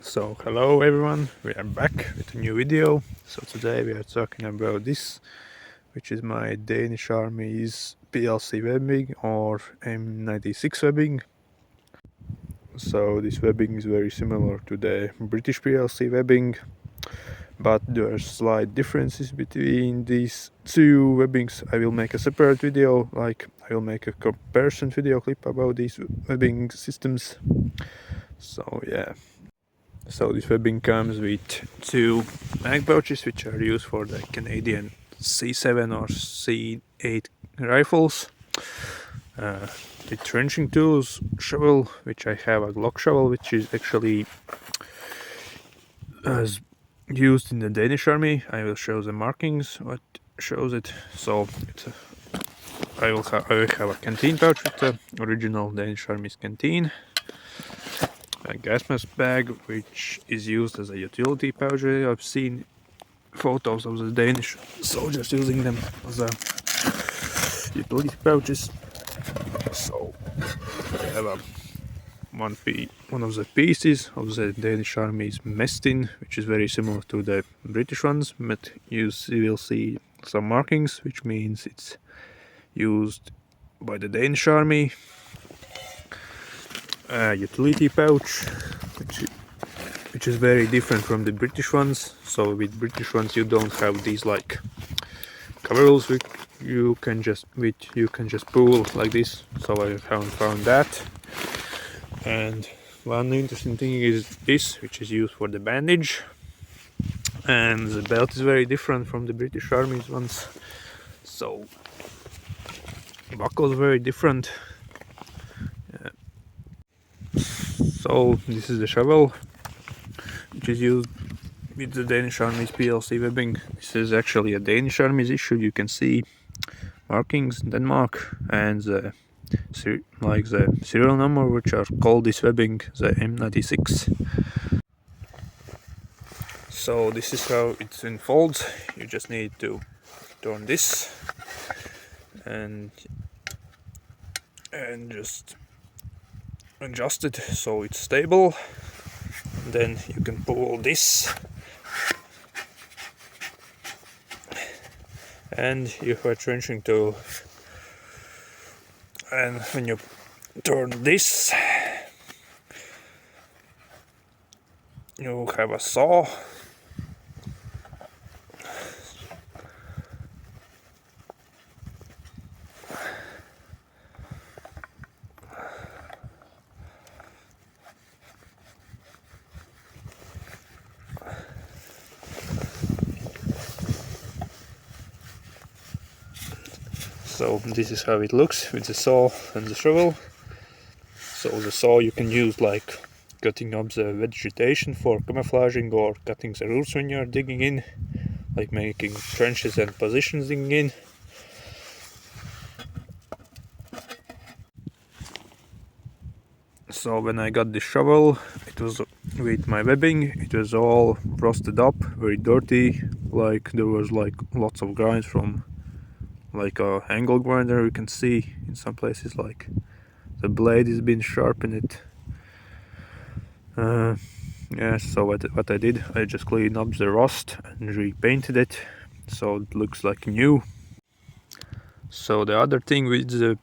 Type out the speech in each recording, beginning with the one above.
So hello everyone, we are back with a new video. So today we are talking about this, which is my Danish Army's PLC webbing or M96 webbing. So this webbing is very similar to the British PLC webbing, but there are slight differences between these two webbings. I will make a separate video, like I will make a comparison video clip about these webbing systems. So yeah. So this webbing comes with two mag pouches, which are used for the Canadian C7 or C8 rifles. The trenching tools, shovel, which I have a Glock shovel, which is actually used in the Danish army. I will show the markings, what shows it. So I will have a canteen pouch with the original Danish army's canteen. A gas mask bag, which is used as a utility pouch. I've seen photos of the Danish soldiers using them as a utility pouches. So I have one of the pieces of the Danish army's mess tin, which is very similar to the British ones, but you will see some markings, which means it's used by the Danish army. A utility pouch, which is very different from the British ones. So with British ones you don't have these like coveralls which you can just pull like this. So I haven't found that. And one interesting thing is this, which is used for the bandage. And the belt is very different from the British Army's ones. So buckle is very different. So this is the shovel, which is used with the Danish Army's PLC webbing. This is actually a Danish Army's issue. You can see markings Denmark and the serial number, which are called this webbing the M96. So this is how it unfolds. You just need to turn this and just adjust it so it's stable. Then you can pull this and you have a trenching tool, and when you turn this you have a saw. So this is how it looks with the saw and the shovel. So the saw you can use like cutting up the vegetation for camouflaging, or cutting the roots when you're digging in, like making trenches and positions digging in. So when I got the shovel, it was with my webbing, it was all rusted up, very dirty, like there was like lots of grinds from like a angle grinder. You can see in some places like the blade has been sharpened. Yeah, so what I did, I just cleaned up the rust and repainted it so it looks like new. So the other thing with the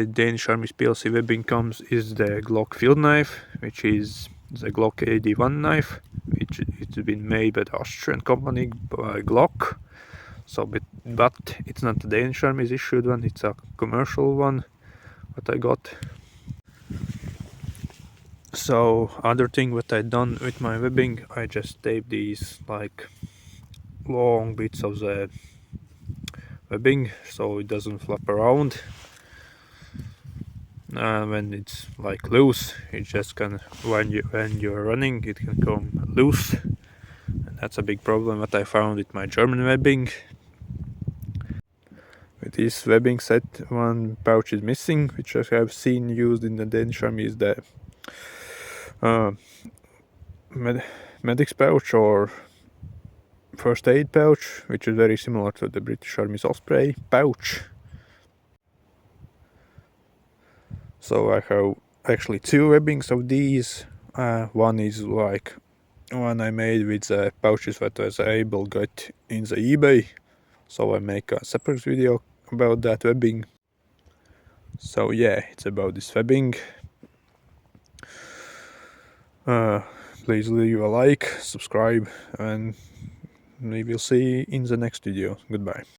Danish Army's PLC webbing comes is the Glock field knife, which is the Glock 81 knife, which it's been made by the Austrian company by Glock. So but it's not the Danish Army's issued one, it's a commercial one what I got. So other thing what I done with my webbing, I just taped these like long bits of the webbing so it doesn't flap around. When it's like loose, it just can, when you're running, it can come loose, and that's a big problem what I found with my German webbing. With this webbing set, one pouch is missing, which I have seen used in the Danish Army, is the medic's pouch or first aid pouch, which is very similar to the British Army's Osprey pouch. So I have actually two webbings of these. One is like one I made with the pouches that I was able to get in the eBay, so I make a separate video about that webbing. So yeah, it's about this webbing. Please leave a like, subscribe, and we will see in the next video. Goodbye.